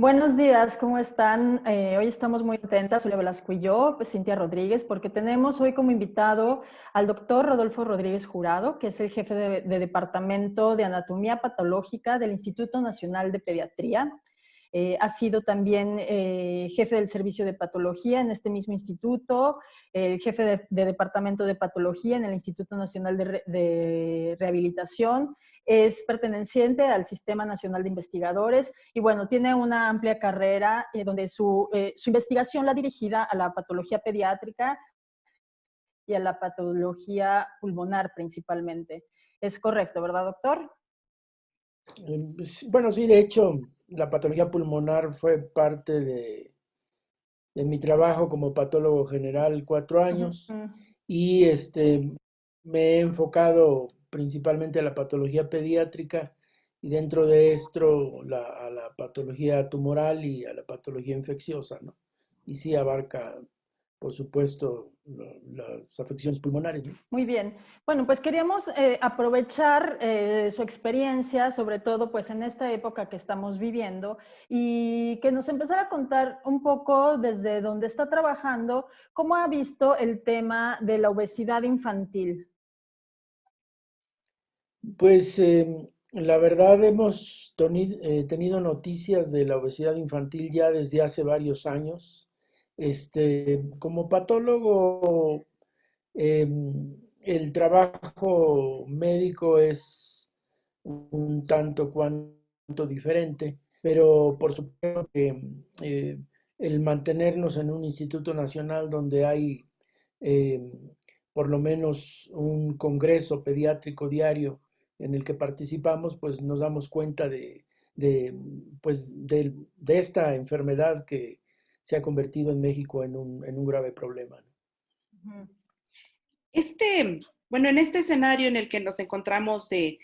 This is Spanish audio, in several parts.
Buenos días, ¿cómo están? Hoy estamos muy contentas, Julia Velasco y yo, pues, Cintia Rodríguez, porque tenemos hoy como invitado al doctor Rodolfo Rodríguez Jurado, que es el jefe de Departamento de Anatomía Patológica del Instituto Nacional de Pediatría. Ha sido también jefe del servicio de patología en este mismo instituto, el jefe de Departamento de Patología en el Instituto Nacional de Rehabilitación, es perteneciente al Sistema Nacional de Investigadores y bueno, tiene una amplia carrera donde su investigación la dirigida a la patología pediátrica y a la patología pulmonar principalmente. Es correcto, ¿verdad, doctor? Bueno, sí, de hecho, la patología pulmonar fue parte de mi trabajo como patólogo general 4 años Uh-huh. y me he enfocado principalmente a la patología pediátrica y dentro de esto a la patología tumoral y a la patología infecciosa, ¿no? Y sí abarca, por supuesto, las afecciones pulmonares, ¿no? Muy bien. Bueno, pues queríamos aprovechar su experiencia, sobre todo pues en esta época que estamos viviendo, y que nos empezara a contar un poco desde donde está trabajando, cómo ha visto el tema de la obesidad infantil. Pues la verdad tenido noticias de la obesidad infantil ya desde hace varios años. Como patólogo, el trabajo médico es un tanto cuanto diferente, pero por supuesto que el mantenernos en un instituto nacional donde hay eh, por lo menos un congreso pediátrico diario en el que participamos, pues nos damos cuenta de, pues, de esta enfermedad que se ha convertido en México en un grave problema, ¿no? Ujú. Bueno, en este escenario en el que nos encontramos de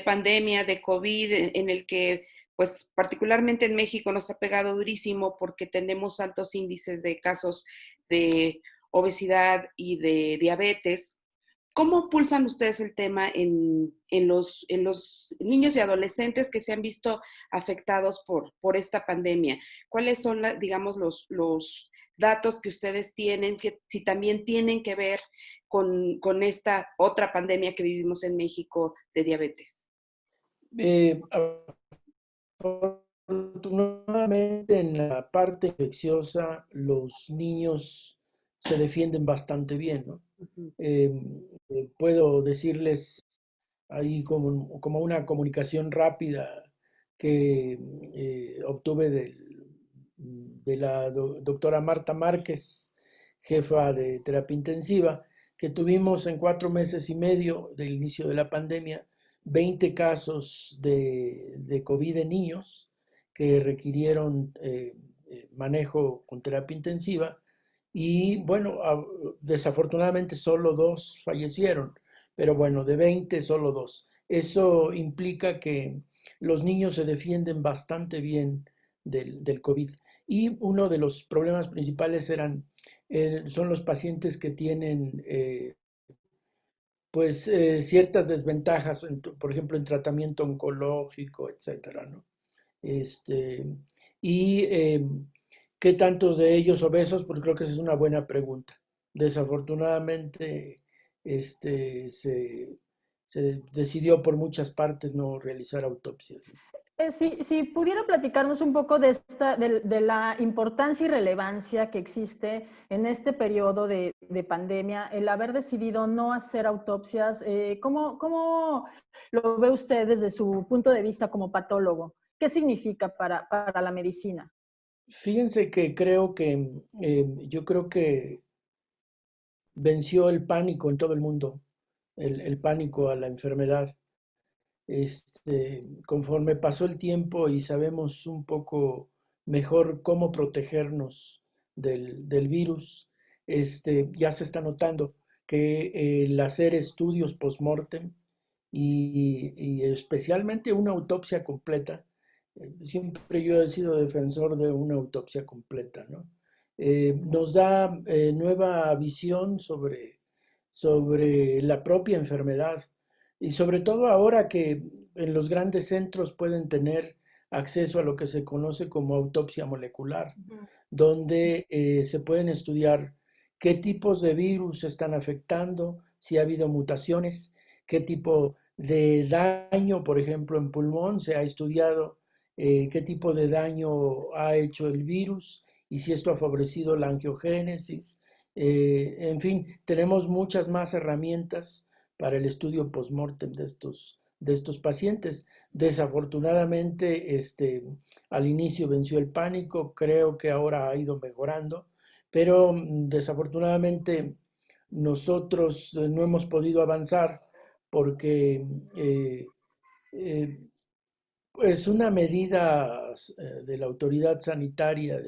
pandemia, de COVID, en el que, pues, particularmente en México nos ha pegado durísimo porque tenemos altos índices de casos de obesidad y de diabetes. ¿Cómo pulsan ustedes el tema en los niños y adolescentes que se han visto afectados por esta pandemia? ¿Cuáles son, digamos, los datos que ustedes tienen, que si también tienen que ver con esta otra pandemia que vivimos en México de diabetes? Eh, Afortunadamente en la parte infecciosa los niños se defienden bastante bien, ¿no? Ujú. Eh, Puedo decirles ahí como una comunicación rápida que obtuve de la doctora Marta Márquez, jefa de terapia intensiva, que tuvimos en 4 meses y medio del inicio de la pandemia 20 casos de COVID en niños que requirieron manejo con terapia intensiva y bueno, desafortunadamente solo 2 fallecieron, pero bueno, de 20 solo 2. Eso implica que los niños se defienden bastante bien del COVID. Y uno de los problemas principales son los pacientes que tienen pues ciertas desventajas, por ejemplo, en tratamiento oncológico, etcétera, ¿no? Este, y ¿qué tantos de ellos obesos? Pues creo que esa es una buena pregunta. Desafortunadamente, se decidió por muchas partes no realizar autopsias, ¿no? Si pudiera platicarnos un poco de la importancia y relevancia que existe en este periodo de pandemia, el haber decidido no hacer autopsias, ¿cómo lo ve usted desde su punto de vista como patólogo? ¿Qué significa para la medicina? Fíjense que yo creo que venció el pánico en todo el mundo, el pánico a la enfermedad. Conforme pasó el tiempo y sabemos un poco mejor cómo protegernos del virus, ya se está notando que el hacer estudios post-mortem y especialmente una autopsia completa, siempre yo he sido defensor de una autopsia completa, ¿no? Nos da nueva visión sobre la propia enfermedad y sobre todo ahora que en los grandes centros pueden tener acceso a lo que se conoce como autopsia molecular, Ujú. donde se pueden estudiar qué tipos de virus están afectando, si ha habido mutaciones, qué tipo de daño, por ejemplo, en pulmón, se ha estudiado qué tipo de daño ha hecho el virus y si esto ha favorecido la angiogénesis. En fin, tenemos muchas más herramientas para el estudio post-mortem de estos pacientes. Desafortunadamente, al inicio venció el pánico, creo que ahora ha ido mejorando, pero desafortunadamente nosotros no hemos podido avanzar porque eh, es una medida de la autoridad sanitaria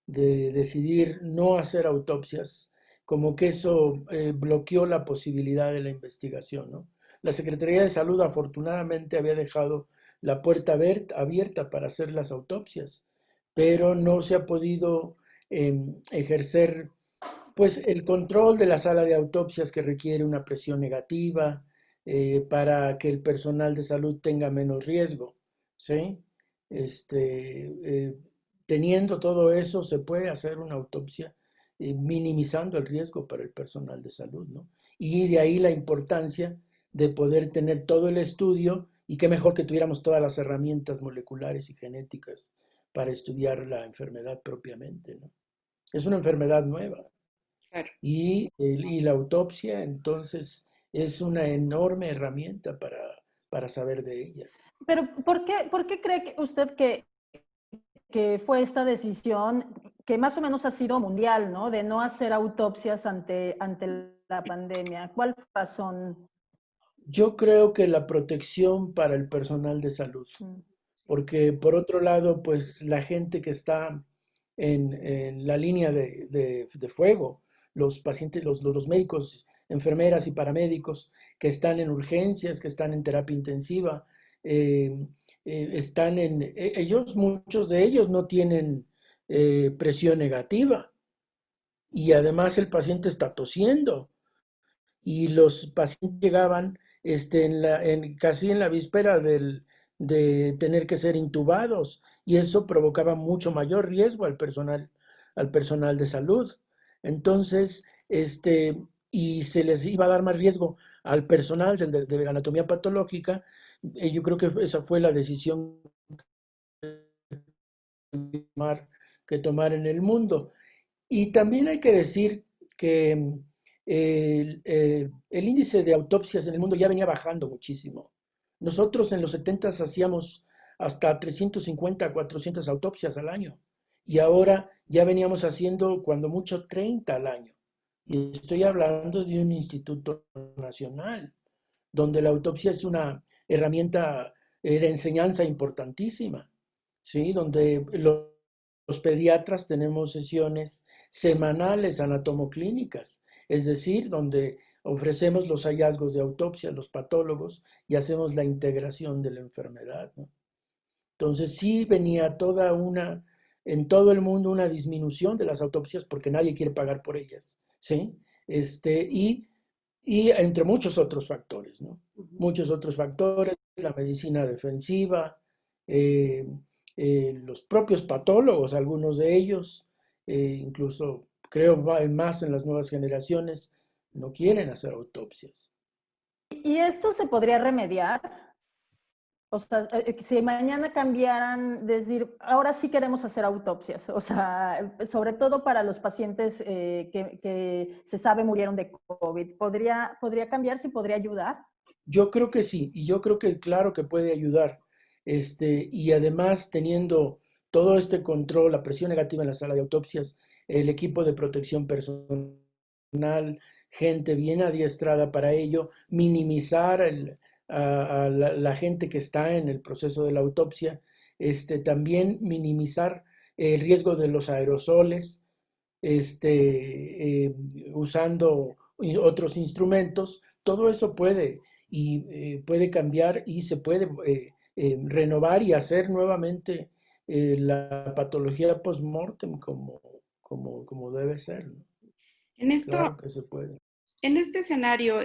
de decidir no hacer autopsias, como que eso bloqueó la posibilidad de la investigación, ¿no? La Secretaría de Salud afortunadamente había dejado la puerta abierta para hacer las autopsias, pero no se ha podido ejercer pues el control de la sala de autopsias que requiere una presión negativa para que el personal de salud tenga menos riesgo, ¿sí? Teniendo todo eso, se puede hacer una autopsia minimizando el riesgo para el personal de salud, ¿no? Y de ahí la importancia de poder tener todo el estudio y qué mejor que tuviéramos todas las herramientas moleculares y genéticas para estudiar la enfermedad propiamente, ¿no? Es una enfermedad nueva Claro. y la autopsia entonces es una enorme herramienta para saber de ella. Pero por qué cree usted que fue esta decisión que más o menos ha sido mundial, ¿no? De no hacer autopsias ante la pandemia? ¿Cuál fue la razón? Yo creo que la protección para el personal de salud, Mm. porque por otro lado, pues la gente que está en la línea de fuego, los pacientes, los médicos, enfermeras y paramédicos que están en urgencias, que están en terapia intensiva, eh, ellos, muchos de ellos no tienen presión negativa y además el paciente está tosiendo y los pacientes llegaban casi en la víspera de tener que ser intubados y eso provocaba mucho mayor riesgo al personal de salud. Entonces, y se les iba a dar más riesgo al personal de anatomía patológica. Yo creo que esa fue la decisión que tomar en el mundo. Y también hay que decir que el índice de autopsias en el mundo ya venía bajando muchísimo. Nosotros en los 70 hacíamos hasta 350, 400 autopsias al año y ahora ya veníamos haciendo cuando mucho 30 al año. Y estoy hablando de un instituto nacional, donde la autopsia es una herramienta de enseñanza importantísima, ¿sí? Donde los pediatras tenemos sesiones semanales anatomoclínicas, es decir, donde ofrecemos los hallazgos de autopsia a los patólogos y hacemos la integración de la enfermedad, ¿no? Entonces sí venía en todo el mundo una disminución de las autopsias porque nadie quiere pagar por ellas, ¿sí? Y entre muchos otros factores, ¿no? Ujú. Muchos otros factores, la medicina defensiva, eh, los propios patólogos, algunos de ellos, incluso creo más en las nuevas generaciones, no quieren hacer autopsias. ¿Y esto se podría remediar? O sea, si mañana cambiaran, decir, ahora sí queremos hacer autopsias, o sea, sobre todo para los pacientes que se sabe murieron de COVID, ¿podría cambiar? ¿Sí podría ayudar? Yo creo que sí, y yo creo que claro que puede ayudar. Y además teniendo todo este control, la presión negativa en la sala de autopsias, el equipo de protección personal, gente bien adiestrada para ello, minimizar a la gente que está en el proceso de la autopsia, también minimizar el riesgo de los aerosoles, este, eh, usando otros instrumentos, todo eso puede cambiar y se puede renovar y hacer nuevamente la patología post-mortem como debe ser, ¿no? En esto, Claro que se puede. en este escenario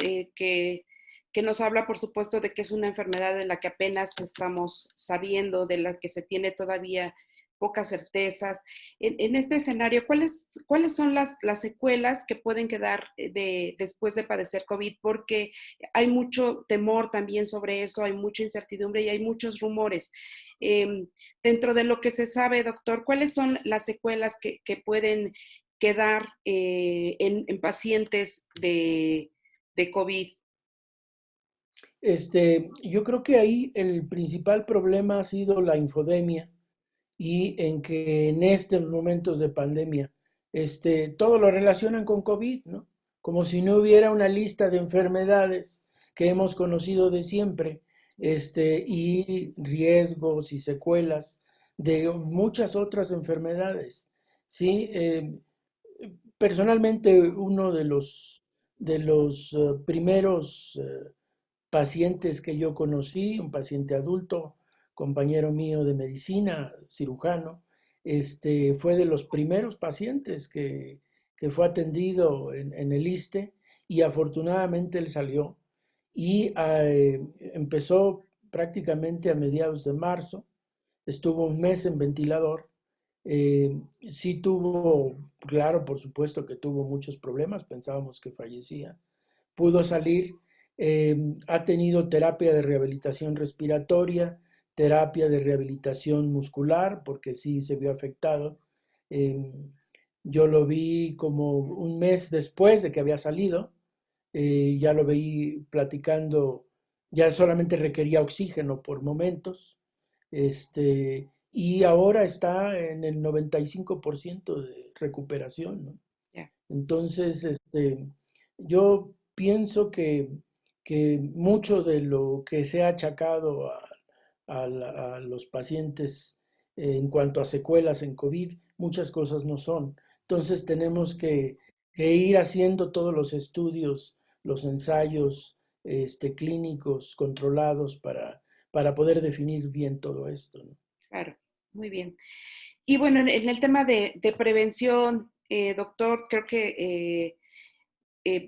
que nos habla, por supuesto, de que es una enfermedad de la que apenas estamos sabiendo, de la que se tiene todavía pocas certezas. En este escenario, ¿cuáles son las secuelas que pueden quedar después de padecer COVID? Porque hay mucho temor también sobre eso, hay mucha incertidumbre y hay muchos rumores. Eh, Dentro de lo que se sabe, doctor, ¿cuáles son las secuelas que pueden quedar en pacientes de COVID? Yo creo que ahí el principal problema ha sido la infodemia y en que en estos momentos de pandemia, todo lo relacionan con COVID, ¿no? Como si no hubiera una lista de enfermedades que hemos conocido de siempre, y riesgos y secuelas de muchas otras enfermedades, ¿sí? Personalmente, uno de los primeros pacientes que yo conocí, un paciente adulto, compañero mío de medicina, cirujano, fue de los primeros pacientes que fue atendido en el ISSSTE y afortunadamente él salió y empezó prácticamente a mediados de marzo, estuvo un mes en ventilador. Sí tuvo, claro, por supuesto que tuvo muchos problemas, pensábamos que fallecía, pudo salir, ha tenido terapia de rehabilitación respiratoria, terapia de rehabilitación muscular, porque sí se vio afectado. Eh, yo lo vi como un mes después de que había salido, ya lo veí platicando, ya solamente requería oxígeno por momentos, y ahora está en el 95% de recuperación, ¿no? Ya. Entonces, yo pienso que mucho de lo que se ha achacado a los pacientes en cuanto a secuelas en COVID, muchas cosas no son. Entonces tenemos que ir haciendo todos los estudios, los ensayos, clínicos controlados para poder definir bien todo esto, ¿no? Claro, muy bien. Y bueno, en el tema de prevención, doctor, creo que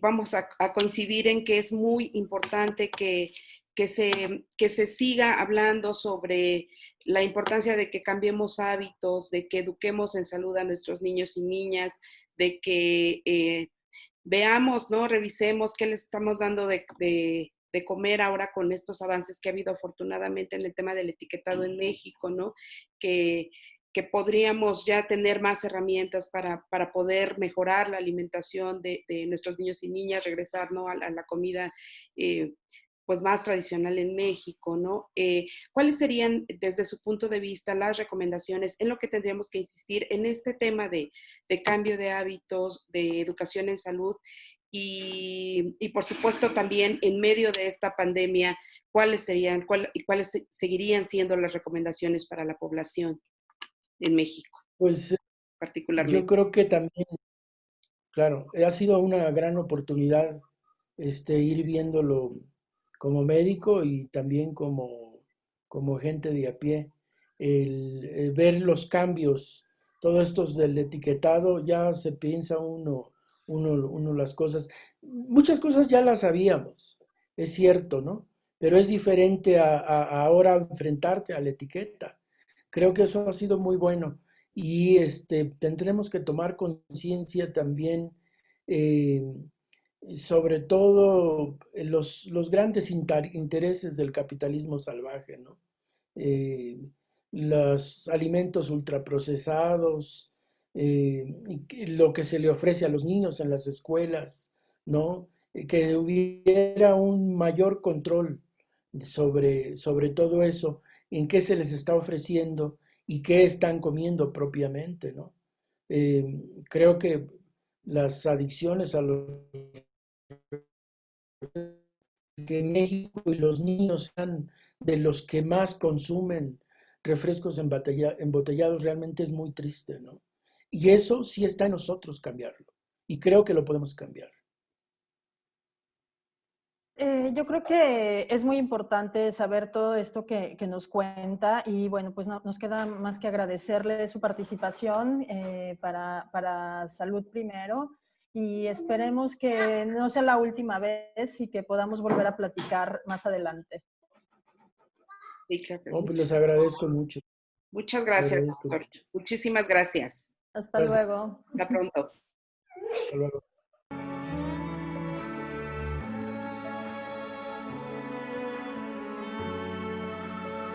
vamos a coincidir en que es muy importante que se siga hablando sobre la importancia de que cambiemos hábitos, de que eduquemos en salud a nuestros niños y niñas, de que veamos, ¿no? Revisemos qué les estamos dando de comer ahora con estos avances que ha habido afortunadamente en el tema del etiquetado en México, ¿no? Que, que podríamos ya tener más herramientas para poder mejorar la alimentación de nuestros niños y niñas, regresar, ¿no? A la comida eh, pues más tradicional en México, ¿no? ¿Cuáles serían, desde su punto de vista, las recomendaciones en lo que tendríamos que insistir en este tema de cambio de hábitos, de educación en salud y por supuesto también en medio de esta pandemia, cuáles serían y cuáles seguirían siendo las recomendaciones para la población en México Pues yo particularmente? creo que también, claro, ha sido una gran oportunidad ir viéndolo como médico y también como gente de a pie, ver los cambios, todos estos del etiquetado, ya se piensa uno las cosas, muchas cosas ya las sabíamos, es cierto, ¿no? Pero es diferente a ahora enfrentarte a la etiqueta. Creo que eso ha sido muy bueno y tendremos que tomar conciencia también, eh, sobre todo los grandes intereses del capitalismo salvaje, ¿no? Eh, los alimentos ultraprocesados, lo que se le ofrece a los niños en las escuelas, ¿no? Que hubiera un mayor control sobre todo eso, en qué se les está ofreciendo y qué están comiendo propiamente, ¿no? Creo que las adicciones a los que en México y los niños sean de los que más consumen refrescos embotellados realmente es muy triste, ¿no? Y eso sí está en nosotros cambiarlo. Y creo que lo podemos cambiar. Yo creo que es muy importante saber todo esto que nos cuenta y bueno, pues nos queda más que agradecerle su participación para Salud Primero y esperemos que no sea la última vez y que podamos volver a platicar más adelante. Sí, creo que No, pues les agradezco mucho. muchas Les gracias, agradezco doctor. mucho. Muchísimas gracias. Hasta Gracias. luego. Hasta pronto. Hasta luego.